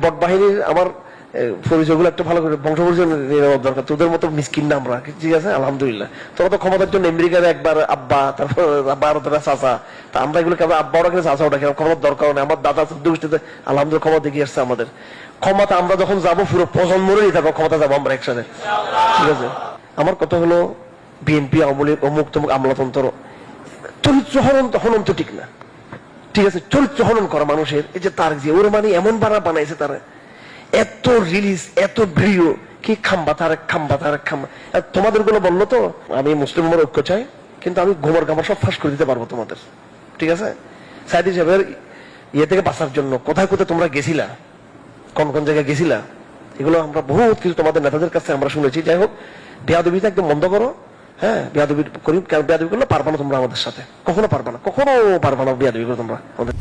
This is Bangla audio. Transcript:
বট বাহিনীর আমার পরিচয়গুলো একটু ভালো করে বংশ পরিচয় নেওয়ার দরকার। তোদের মতো মিসকিন না আমরা, ঠিক আছে? আলহামদুলিল্লাহ। তোরা তো ক্ষমতার জন্য আমেরিকার একবার আব্বা, তারপর ভারতের চাচা, তা আমরা এগুলো কেবল আব্বা ওটা চাচা ওটা ক্ষমতার দরকার নেই। আমার দাদা দুষ্টিতে আলহামদুলিল্লাহ ক্ষমতা দেখিয়ে আসছে আমাদের। ক্ষমতা আমরা যখন যাবো পুরো প্রজন্মরই তারপর ক্ষমতা যাবো আমরা একসাথে, ঠিক আছে? আমার কথা হলো বিএনপি আওয়ামী লীগ অমুক তমুক আমলাতন্ত্র চরিত্র হনন তো ঠিক না, ঠিক আছে? চরিত্র হনন করা মানুষের, এই যে তার যে ওর মানে এমন বানাইছে তারা, এত রিলিজ, এত ভিডিও, কি খাম্বা তারেক খাম্বা তারেক খাম্বা। তোমাদের গুলো বললো তো আমি মুসলিম ঐক্য চাই, কিন্তু আমি ঘুমার গামা সব ফাঁস করে দিতে পারবো তোমাদের, ঠিক আছে? সাইদি সাহেবের ইয়ে থেকে বাঁচার জন্য কোথায় কোথায় তোমরা গেছিলা, কোন কোন জায়গায় গেছিলা, এগুলো আমরা বহুত কিছু তোমাদের নেতাদের কাছে আমরা শুনেছি। যাই হোক, বেয়াদবিটা একদম বন্ধ করো। হ্যাঁ, বেয়াদবি করি, বেয়াদবি করলে পারবা না তোমরা আমাদের সাথে, কখনো পারবা না, কখনো পারবা না বেয়াদবি করে তোমরা আমাদের।